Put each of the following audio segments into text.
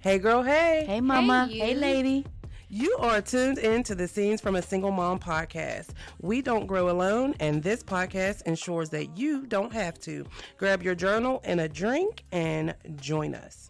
Hey girl, hey. Hey mama. Hey, Hey lady. You are tuned in to the Scenes from a Single Mom podcast. We don't grow alone, and this podcast ensures that you don't have to. Grab your journal and a drink and join us.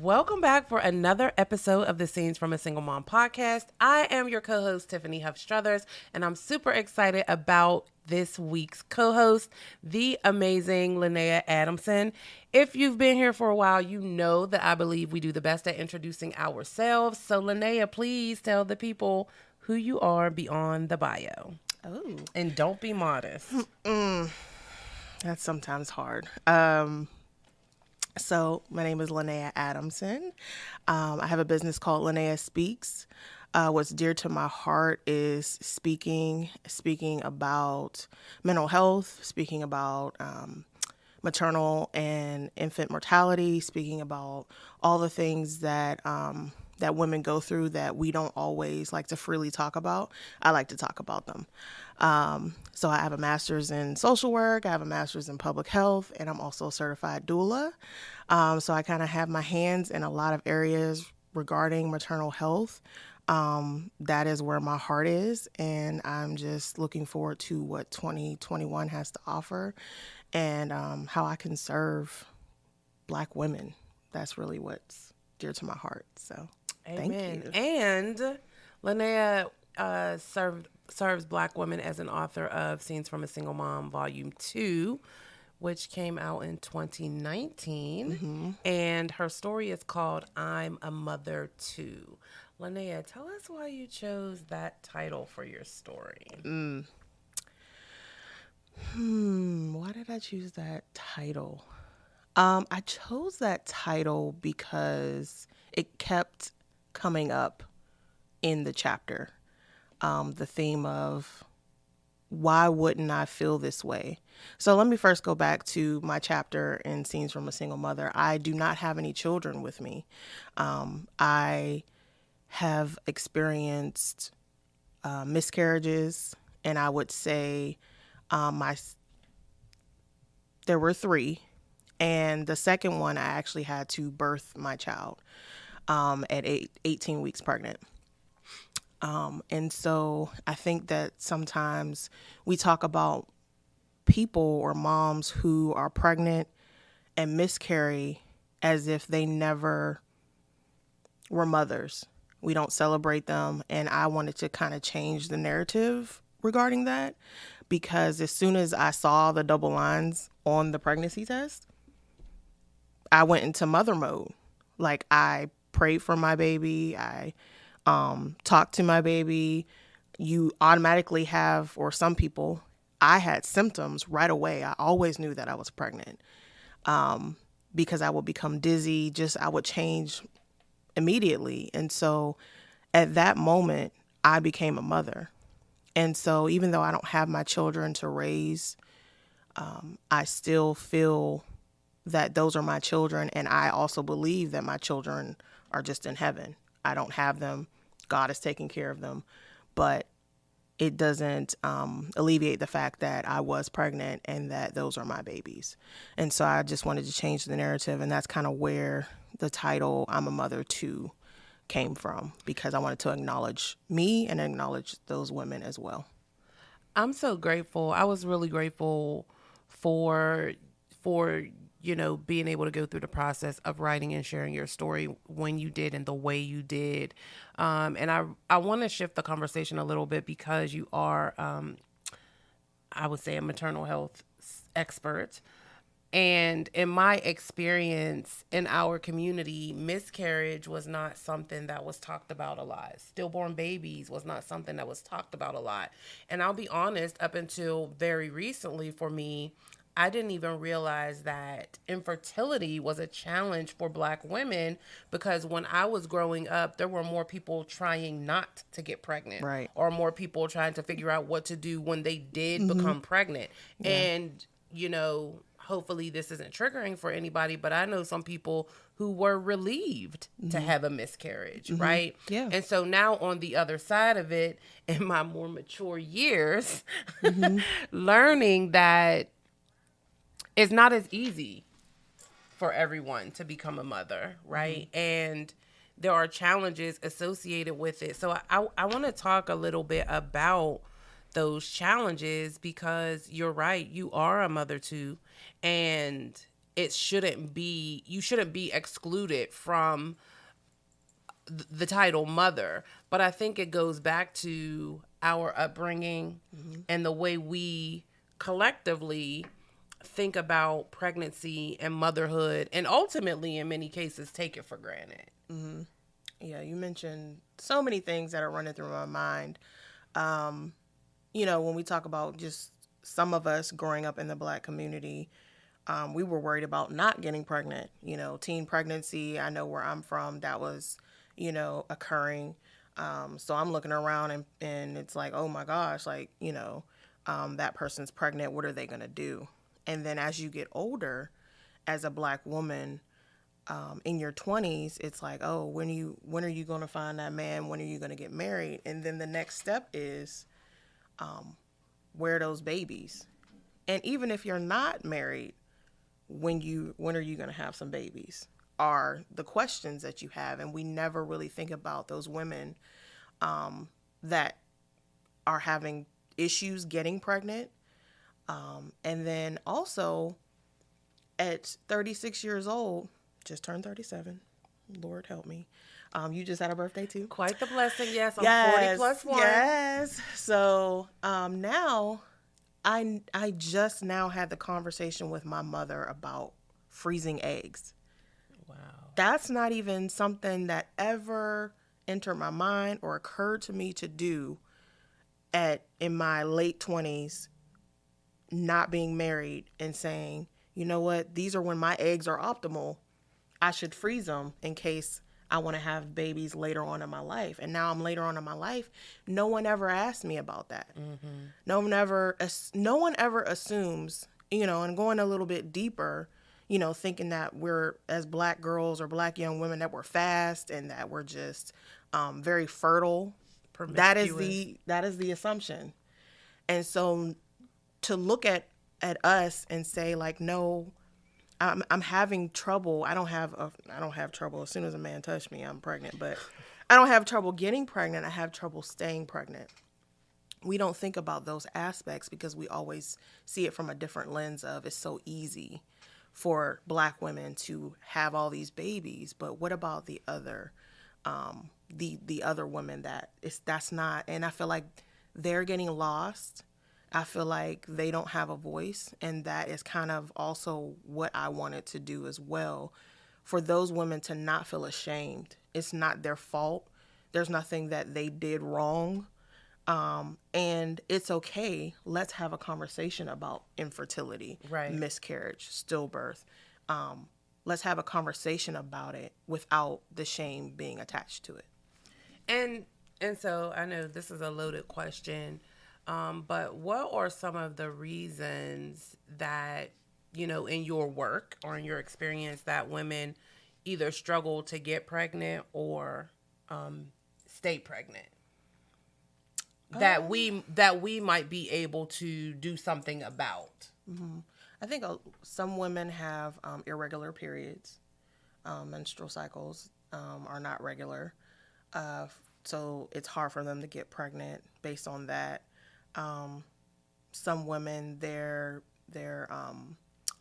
Welcome back for another episode of the Scenes from a Single Mom podcast. I am your co-host, Tiffany Huff Struthers, and I'm super excited about this week's co-host, the amazing Lannea Adamson. If you've been here for a while, you know that I believe we do the best at introducing ourselves. So Lannea, please tell the people who you are beyond the bio. Oh. And don't be modest. That's sometimes hard. So my name is Lannea Adamson. I have a business called Lannea Speaks. What's dear to my heart is speaking about mental health, speaking about maternal and infant mortality, speaking about all the things that that women go through that we don't always like to freely talk about. I like to talk about them. So I have a master's in social work, I have a master's in public health, and I'm also a certified doula. So I kind of have my hands in a lot of areas regarding maternal health. That is where my heart is, and I'm just looking forward to what 2021 has to offer and how I can serve Black women. That's really what's dear to my heart. So Amen. Thank you. And Lannea serves Black women as an author of Scenes from a Single Mom, Volume 2, which came out in 2019. Mm-hmm. And her story is called I'm a Mother Too. Lannea, tell us why you chose that title for your story. Why did I choose that title? I chose that title because it kept coming up in the chapter. The theme of why wouldn't I feel this way? So let me first go back to my chapter in Scenes from a Single Mother. I do not have any children with me. I have experienced miscarriages, and I would say there were 3, and the second one I actually had to birth my child at 18 weeks pregnant. And so I think that sometimes we talk about people or moms who are pregnant and miscarry as if they never were mothers. We don't celebrate them. And I wanted to kind of change the narrative regarding that, because as soon as I saw the double lines on the pregnancy test, I went into mother mode. Like, I prayed for my baby. I talked to my baby. You automatically have, or some people, I had symptoms right away. I always knew that I was pregnant because I would become dizzy. I would change immediately. And so at that moment, I became a mother. And so even though I don't have my children to raise, I still feel that those are my children. And I also believe that my children are just in heaven. I don't have them. God is taking care of them. But it doesn't alleviate the fact that I was pregnant and that those are my babies. And so I just wanted to change the narrative. And that's kind of where the title I'm a Mother Too came from, because I wanted to acknowledge me and acknowledge those women as well. I'm so grateful. I was really grateful for being able to go through the process of writing and sharing your story when you did and the way you did. And I want to shift the conversation a little bit, because you are, I would say, a maternal health expert. And in my experience in our community, miscarriage was not something that was talked about a lot. Stillborn babies was not something that was talked about a lot. And I'll be honest, up until very recently for me, I didn't even realize that infertility was a challenge for Black women, because when I was growing up, there were more people trying not to get pregnant, Right. or more people trying to figure out what to do when they did become pregnant. Yeah. And, hopefully this isn't triggering for anybody, but I know some people who were relieved to have a miscarriage, right? Yeah. And so now on the other side of it, in my more mature years, learning that it's not as easy for everyone to become a mother, right? And there are challenges associated with it. So I want to talk a little bit about those challenges, because you're right, you are a mother too, and you shouldn't be excluded from the title mother. But I think it goes back to our upbringing and the way we collectively think about pregnancy and motherhood, and ultimately in many cases take it for granted. Yeah, you mentioned so many things that are running through my mind. When we talk about just some of us growing up in the Black community, we were worried about not getting pregnant. Teen pregnancy, I know where I'm from, that was, occurring. So I'm looking around and it's like, oh my gosh, like, that person's pregnant. What are they going to do? And then as you get older, as a Black woman, in your 20s, it's like, oh, when are you going to find that man? When are you going to get married? And then the next step is, where are those babies? And even if you're not married, when are you going to have some babies? Are the questions that you have. And we never really think about those women that are having issues getting pregnant. And then also at 36 years old, just turned 37. Lord help me. You just had a birthday too? Quite the blessing. Yes, I'm Yes, 40 plus 1. yes. So now I just now had the conversation with my mother about freezing eggs. Wow. That's not even something that ever entered my mind or occurred to me to do in my late 20s, not being married, and saying, you know what, these are when my eggs are optimal. I should freeze them in case I want to have babies later on in my life. And now I'm later on in my life. No one ever asked me about that. Mm-hmm. No one ever assumes, and going a little bit deeper, thinking that we're, as Black girls or Black young women, that we're fast and that we're just very fertile. That is the assumption. And so to look at us and say, like, no, I'm having trouble. I don't have trouble. As soon as a man touched me, I'm pregnant. But I don't have trouble getting pregnant. I have trouble staying pregnant. We don't think about those aspects because we always see it from a different lens of, it's so easy for Black women to have all these babies. But what about the other the other women that's not? And I feel like they're getting lost. I feel like they don't have a voice, and that is kind of also what I wanted to do as well, for those women to not feel ashamed. It's not their fault. There's nothing that they did wrong, and it's okay. Let's have a conversation about infertility, right, miscarriage, stillbirth. Let's have a conversation about it without the shame being attached to it. And so I know this is a loaded question. But what are some of the reasons that, in your work or in your experience, that women either struggle to get pregnant or stay pregnant? That we might be able to do something about. Mm-hmm. I think some women have irregular periods. Menstrual cycles are not regular. So it's hard for them to get pregnant based on that. Some women, their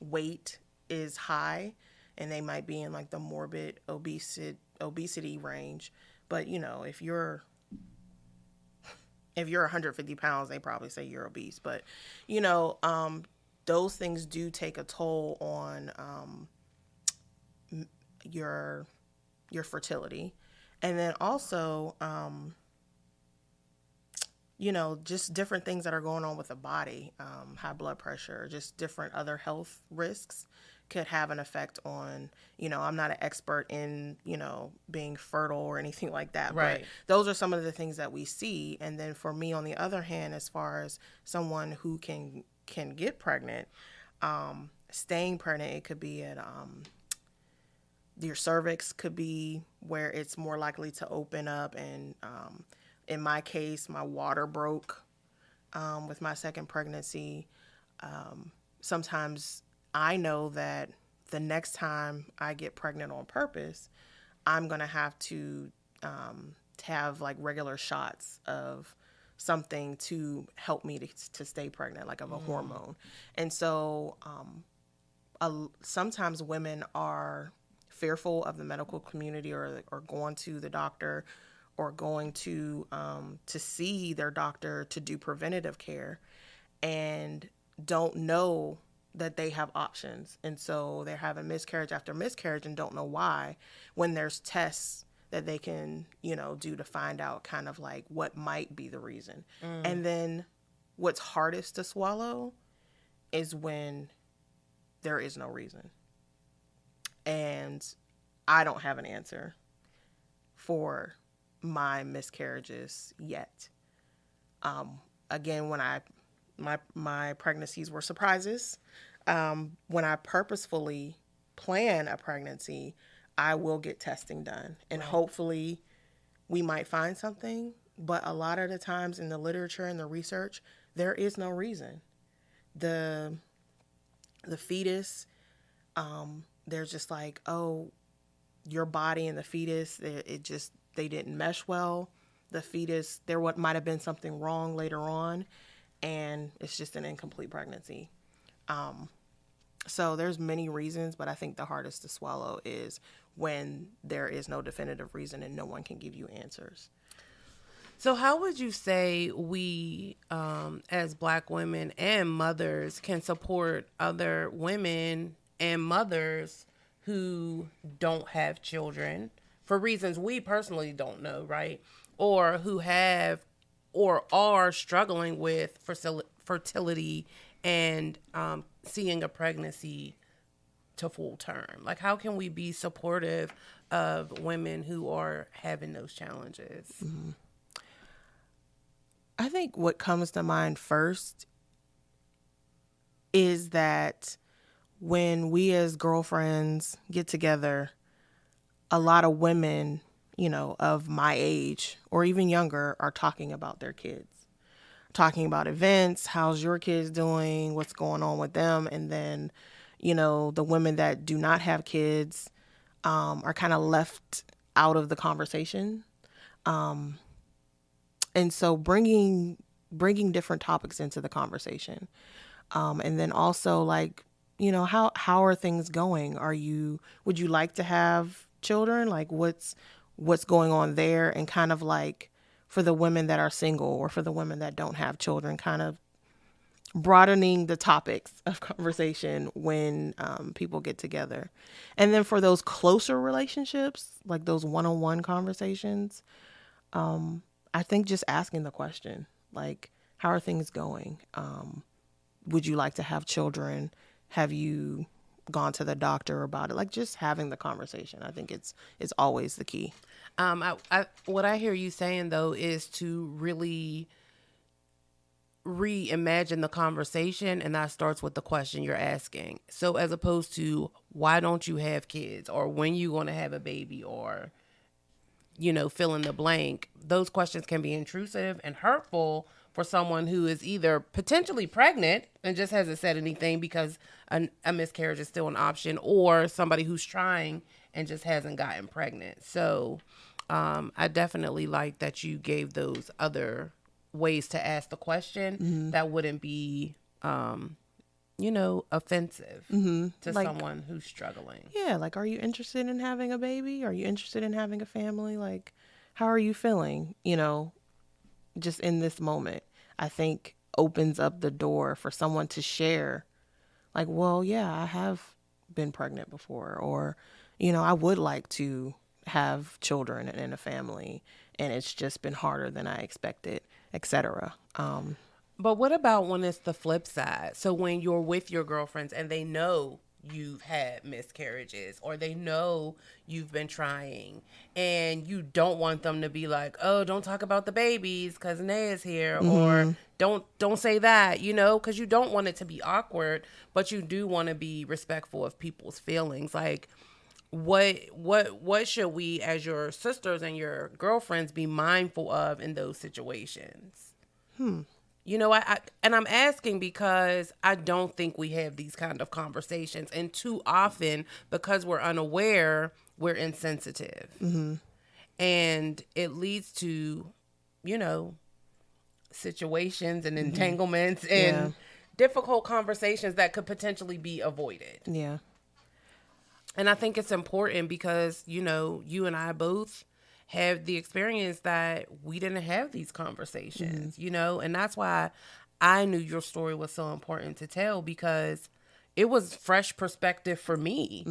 weight is high, and they might be in like the morbid obesity range. But if you're 150 pounds, they probably say you're obese. But those things do take a toll on your fertility, and then also just different things that are going on with the body, high blood pressure, just different other health risks could have an effect on, I'm not an expert in, being fertile or anything like that. Right. But those are some of the things that we see. And then for me, on the other hand, as far as someone who can get pregnant, staying pregnant, it could be at, your cervix could be where it's more likely to open up. And, in my case, my water broke with my second pregnancy. Sometimes I know that the next time I get pregnant on purpose, I'm going to have like regular shots of something to help me to stay pregnant, like of a hormone. And so sometimes women are fearful of the medical community, or going to the doctor, or going to see their doctor to do preventative care, and don't know that they have options. And so they're having miscarriage after miscarriage and don't know why, when there's tests that they can, do to find out kind of like what might be the reason. And then what's hardest to swallow is when there is no reason. And I don't have an answer for my miscarriages yet. Again, when my pregnancies were surprises. When I purposefully plan a pregnancy, I will get testing done, and hopefully we might find something. But a lot of the times in the literature and the research, there is no reason. The fetus, they're just like, oh, your body and the fetus, they didn't mesh well. The fetus, might have been something wrong later on, and it's just an incomplete pregnancy. So there's many reasons, but I think the hardest to swallow is when there is no definitive reason and no one can give you answers. So how would you say we, as Black women and mothers, can support other women and mothers who don't have children for reasons we personally don't know, right? Or who have or are struggling with fertility and seeing a pregnancy to full term? Like, how can we be supportive of women who are having those challenges? Mm-hmm. I think what comes to mind first is that when we as girlfriends get together, a lot of women, of my age or even younger, are talking about their kids, talking about events. How's your kids doing? What's going on with them? And then, the women that do not have kids are kind of left out of the conversation. And so bringing different topics into the conversation. And then also, like, how are things going? Would you like to have children? Like, what's going on there? And kind of like, for the women that are single or for the women that don't have children, kind of broadening the topics of conversation when people get together. And then for those closer relationships, like those one-on-one conversations, I think just asking the question, like, how are things going? Would you like to have children? Have you gone to the doctor about it? Like, just having the conversation. I think it's always the key. What I hear you saying, though, is to really reimagine the conversation, and that starts with the question you're asking. So as opposed to, why don't you have kids, or when you going to have a baby, or fill in the blank, those questions can be intrusive and hurtful for someone who is either potentially pregnant and just hasn't said anything because a miscarriage is still an option, or somebody who's trying and just hasn't gotten pregnant. So I definitely like that you gave those other ways to ask the question that wouldn't be, offensive to Like, someone who's struggling. Yeah, like, are you interested in having a baby? Are you interested in having a family? Like, how are you feeling, just in this moment? I think opens up the door for someone to share, like, well, yeah, I have been pregnant before, or, I would like to have children and a family, and it's just been harder than I expected, etc. But what about when it's the flip side? So when you're with your girlfriends and they know you've had miscarriages, or they know you've been trying, and you don't want them to be like, oh, don't talk about the babies because Nea's here, or don't say that, because you don't want it to be awkward, but you do want to be respectful of people's feelings. Like, what should we, as your sisters and your girlfriends, be mindful of in those situations? You know, and I'm asking because I don't think we have these kind of conversations, and too often because we're unaware, we're insensitive, and it leads to, you know, situations and entanglements Yeah. and difficult conversations that could potentially be avoided. Yeah. And I think it's important because, you know, you and I both have the experience that we didn't have these conversations, you know, and that's why I knew your story was so important to tell, because it was fresh perspective for me.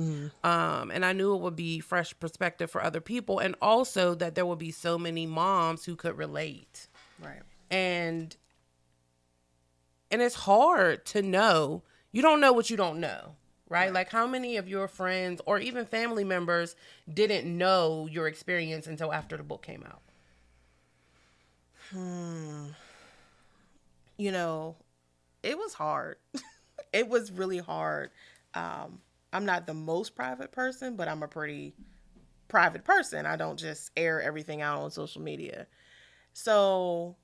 And I knew it would be fresh perspective for other people. And also that there would be so many moms who could relate. Right. And it's hard to know. You don't know what you don't know. Right? Like, how many of your friends or even family members didn't know your experience until after the book came out? You know, it was hard. It was really hard. I'm not the most private person, but I'm a pretty private person. I don't just air everything out on social media. So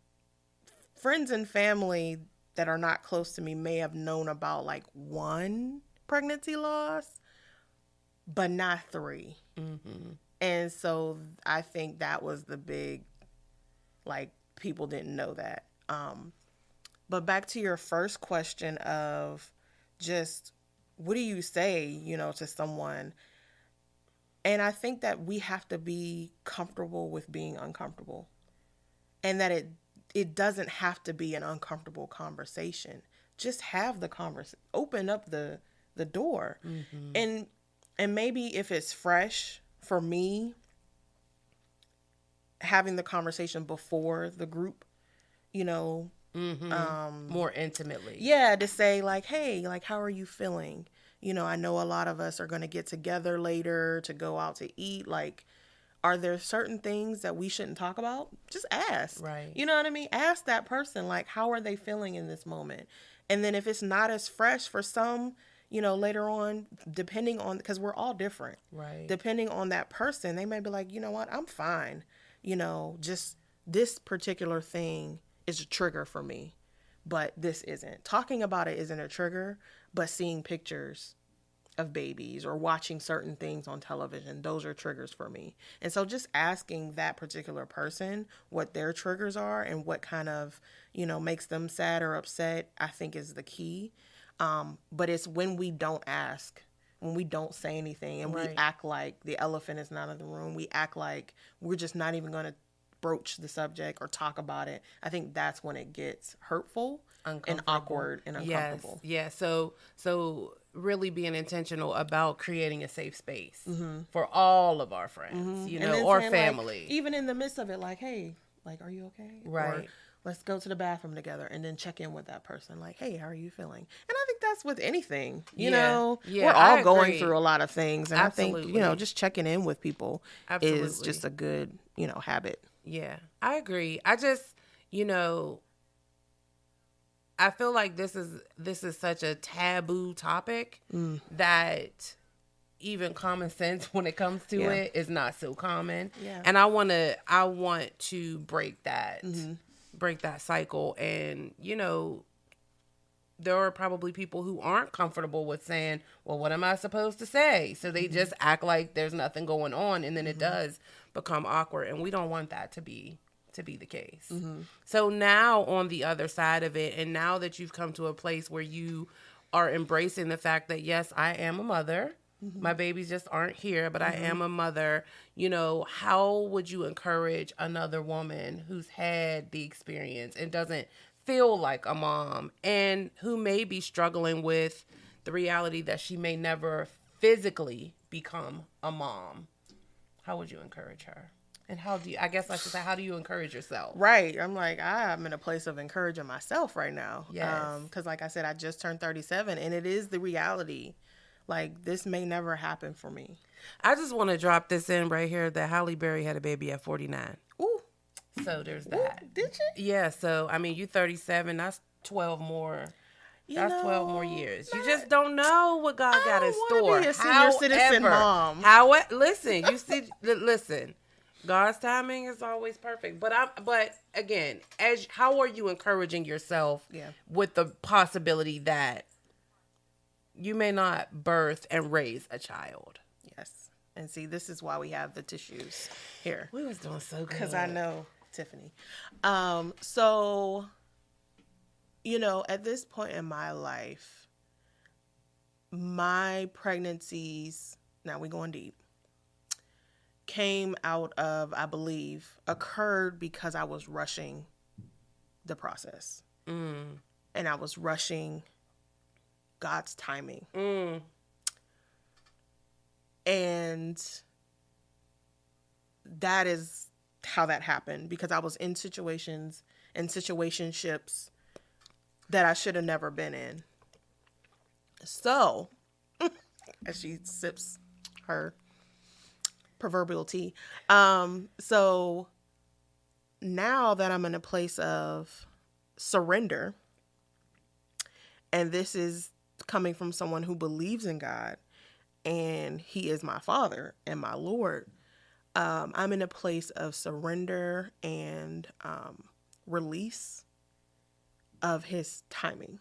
friends and family that are not close to me may have known about like one pregnancy loss, but not 3. And so I think that was the big, like, people didn't know that. But back to your first question of just, what do you say, you know, to someone? And I think that we have to be comfortable with being uncomfortable, and that it doesn't have to be an uncomfortable conversation. Just have the conversation, open up the door. And maybe if it's fresh for me, having the conversation before the group, you know, More intimately. yeah, to say like, hey, like, how are you feeling? You know, I know a lot of us are going to get together later to go out to eat. Like, are there certain things that we shouldn't talk about? Just ask. Right. You know what I mean? Ask that person, like, how are they feeling in this moment? And then if it's not as fresh for some, you know, later on, depending on, because we're all different. Right. Depending on that person, they may be like, you know what, I'm fine. You know, just this particular thing is a trigger for me, but this isn't. Talking about it isn't a trigger, but seeing pictures of babies or watching certain things on television, those are triggers for me. And so just asking that particular person what their triggers are and what kind of, you know, makes them sad or upset, I think is the key. But it's when we don't ask, when we don't say anything, and we act like the elephant is not in the room, we act like we're just not even going to broach the subject or talk about it. I think that's when it gets hurtful and awkward and uncomfortable. Yes. Yeah. So really being intentional about creating a safe space for all of our friends, you know, or family. Like, even in the midst of it, like, hey, like, are you okay? Right. Or let's go to the bathroom together, and then check in with that person. Like, hey, how are you feeling? And I think that's with anything, you know, we're all going through a lot of things. And Absolutely. I think, you know, just checking in with people Absolutely. is just a good, you know, habit. Yeah, I agree. I just, you know, I feel like this is such a taboo topic that even common sense when it comes to it is not so common. Yeah. And I want to break that cycle. And, you know, there are probably people who aren't comfortable with saying, well, what am I supposed to say? So they just act like there's nothing going on, and then it does become awkward, and we don't want that to be the case. So now on the other side of it, and now that you've come to a place where you are embracing the fact that, yes, I am a mother. My babies just aren't here, but I am a mother. You know, how would you encourage another woman who's had the experience and doesn't feel like a mom, and who may be struggling with the reality that she may never physically become a mom? How would you encourage her? And how do you, I guess I should say, how do you encourage yourself? Right. I'm like, I'm in a place of encouraging myself right now. Yes. Because like I said, I just turned 37, and it is the reality. Like, this may never happen for me. I just want to drop this in right here that Halle Berry had a baby at 49. Ooh. So there's that. Ooh, did you? Yeah. So, I mean, you 37, that's 12 more. That's 12 more years. You just don't know what God got in store. Be a senior citizen mom. Listen, you see, listen. God's timing is always perfect. But again, as how are you encouraging yourself Yeah. with the possibility that you may not birth and raise a child? Yes. And see, this is why we have the tissues here. We was doing so good. Because I know Tiffany. So, at this point in my life, my pregnancies, now we're going deep, came out of, I believe, occurred because I was rushing the process. And I was rushing God's timing. And that is how that happened, because I was in situations and situationships that I should have never been in. So, as she sips her proverbial tea, so now that I'm in a place of surrender, and this is coming from someone who believes in God, and He is my Father and my Lord, I'm in a place of surrender and release of His timing.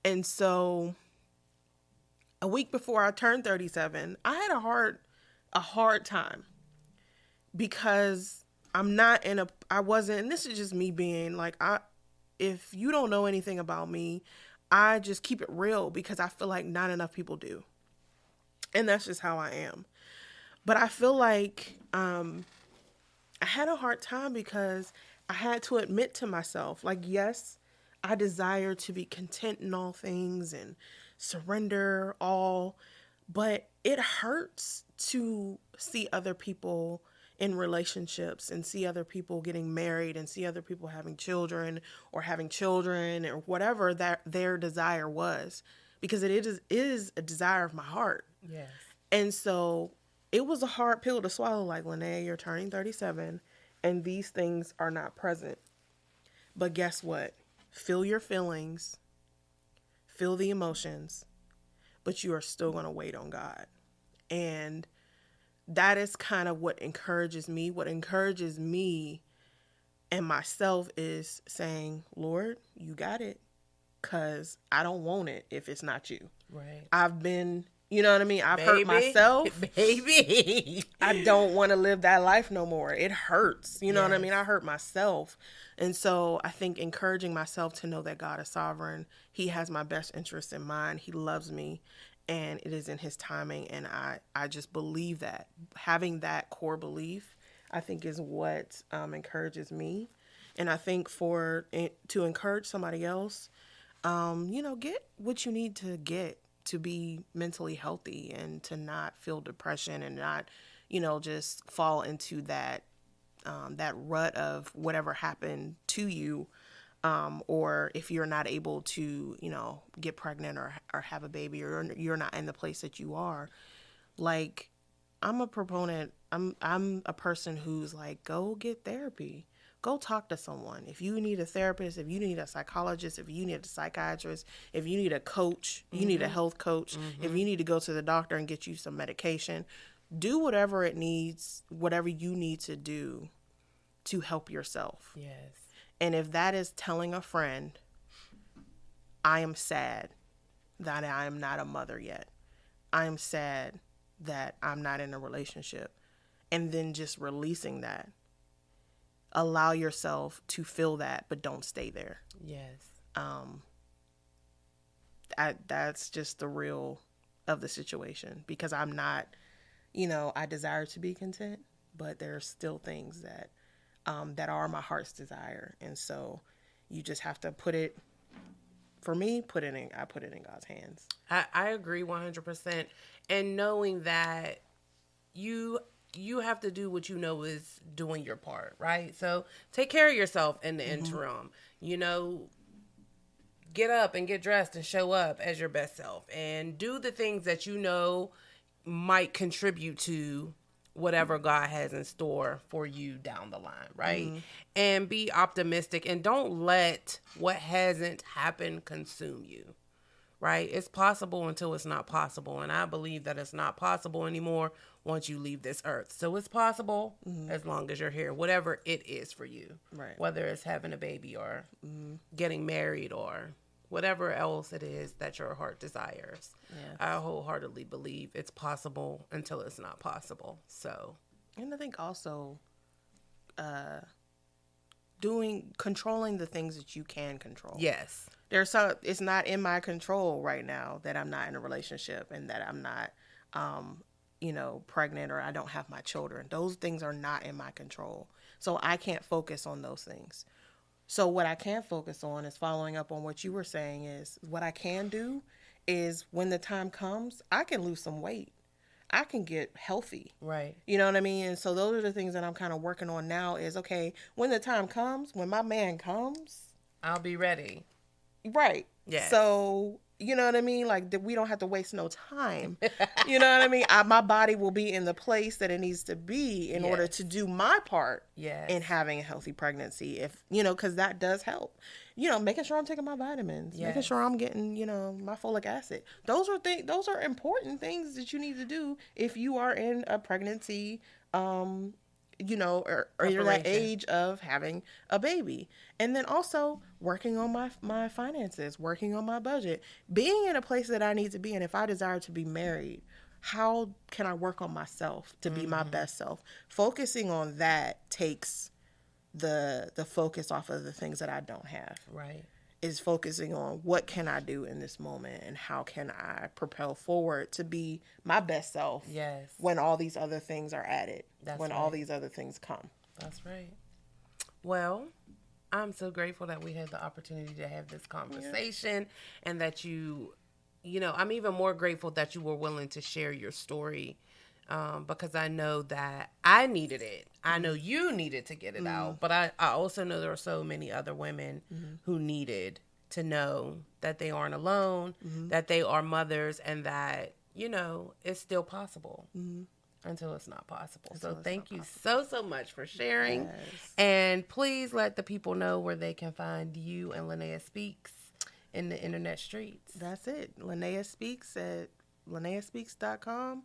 And so a week before I turned 37, I had a hard time, because I wasn't, and this is just me being like, if you don't know anything about me, I just keep it real, because I feel like not enough people do. And that's just how I am. But I feel like I had a hard time, because I had to admit to myself, like, yes, I desire to be content in all things and surrender all, but it hurts to see other people in relationships and see other people getting married and see other people having children or whatever that their desire was, because it is a desire of my heart. Yes. And so it was a hard pill to swallow, like, Lannea, you're turning 37 and these things are not present. But guess what? Feel your feelings, feel the emotions, but you are still going to wait on God. And that is kind of what encourages me. What encourages me and myself is saying, Lord, you got it, because I don't want it if it's not you. Right. I've been, you know what I mean? I've hurt myself. Baby. I don't want to live that life no more. It hurts. You know what I mean? I hurt myself. And so I think encouraging myself to know that God is sovereign. He has my best interest in mind. He loves me, and it is in His timing. And I just believe that. Having that core belief, I think, is what encourages me. And I think to encourage somebody else, get what you need to get to be mentally healthy and to not feel depression and not, just fall into that rut of whatever happened to you. Or if you're not able to, get pregnant or have a baby, or you're not in the place that you are, like, I'm a proponent. I'm a person who's like, go get therapy. Go talk to someone. If you need a therapist, if you need a psychologist, if you need a psychiatrist, if you need a coach, you need a health coach, if you need to go to the doctor and get you some medication, do whatever you need to do to help yourself. Yes. And if that is telling a friend, I am sad that I am not a mother yet. I am sad that I'm not in a relationship. And then just releasing that. Allow yourself to feel that, but don't stay there. Yes. That's just the real of the situation, because I'm not, I desire to be content, but there are still things that are my heart's desire. And so you just have to I put it in God's hands. I agree 100%. And knowing that you have to do what you know is doing your part, right? So take care of yourself in the interim. Get up and get dressed and show up as your best self, and do the things that you know might contribute to whatever God has in store for you down the line, right? And be optimistic, and don't let what hasn't happened consume you. Right? It's possible until it's not possible. And I believe that it's not possible anymore once you leave this earth. So it's possible as long as you're here, whatever it is for you, Right. whether it's having a baby or getting married or whatever else it is that your heart desires. Yes. I wholeheartedly believe it's possible until it's not possible. So, And I think also controlling the things that you can control. yes. It's not in my control right now that I'm not in a relationship and that I'm not pregnant or I don't have my children. Those things are not in my control. So I can't focus on those things. So what I can focus on is following up on what you were saying is what I can do is when the time comes, I can lose some weight. I can get healthy. Right. You know what I mean? And so those are the things that I'm kind of working on now is, okay, when the time comes, when my man comes, I'll be ready. right. Yes. So, you know what I mean? Like, we don't have to waste no time. You know what I mean? My body will be in the place that it needs to be in order to do my part in having a healthy pregnancy. Because that does help. Making sure I'm taking my vitamins, making sure I'm getting, my folic acid. Those are important things that you need to do if you are in a pregnancy, or you're that age of having a baby. And then also working on my finances, working on my budget, being in a place that I need to be in. If I desire to be married, how can I work on myself to be my best self? Focusing on that takes the focus off of the things that I don't have. Right. Is focusing on what can I do in this moment and how can I propel forward to be my best self. Yes. When all these other things are added. That's when right. all these other things come. That's right. Well, I'm so grateful that we had the opportunity to have this conversation and that I'm even more grateful that you were willing to share your story because I know that I needed it. I know you needed to get it out, but I also know there are so many other women who needed to know that they aren't alone, that they are mothers, and that, it's still possible. Until it's not possible. So thank you so much for sharing. Yes. And please let the people know where they can find you and Lannea Speaks in the internet streets. That's it. Lannea Speaks at LanneaSpeaks.com.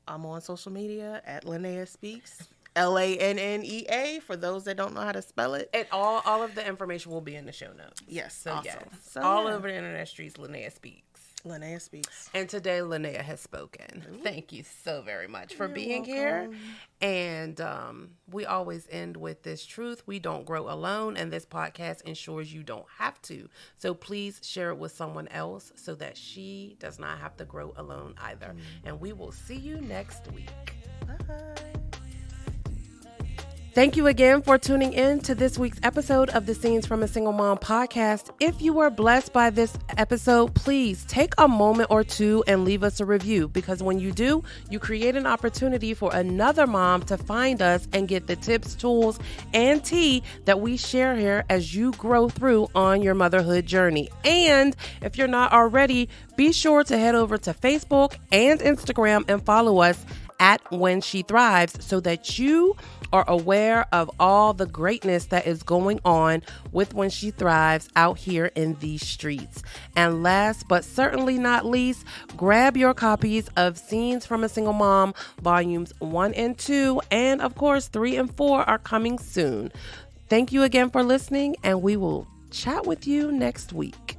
I'm on social media at Lannea Speaks. Lannea for those that don't know how to spell it. And all of the information will be in the show notes. Yes. So awesome. yes. So, all over the internet streets, Lannea Speaks. Lannea Speaks. And today, Lannea has spoken. Ooh. Thank you so very much for being here. And we always end with this truth. We don't grow alone, and this podcast ensures you don't have to. So please share it with someone else so that she does not have to grow alone either. And we will see you next week. Bye. Thank you again for tuning in to this week's episode of the Scenes from a Single Mom podcast. If you were blessed by this episode, please take a moment or two and leave us a review, because when you do, you create an opportunity for another mom to find us and get the tips, tools, and tea that we share here as you grow through on your motherhood journey. And if you're not already, be sure to head over to Facebook and Instagram and follow us at When She Thrives so that you are aware of all the greatness that is going on with When She Thrives out here in these streets. And last but certainly not least, grab your copies of Scenes from a Single Mom, volumes 1 and 2, and of course 3 and 4 are coming soon. Thank you again for listening, and we will chat with you next week.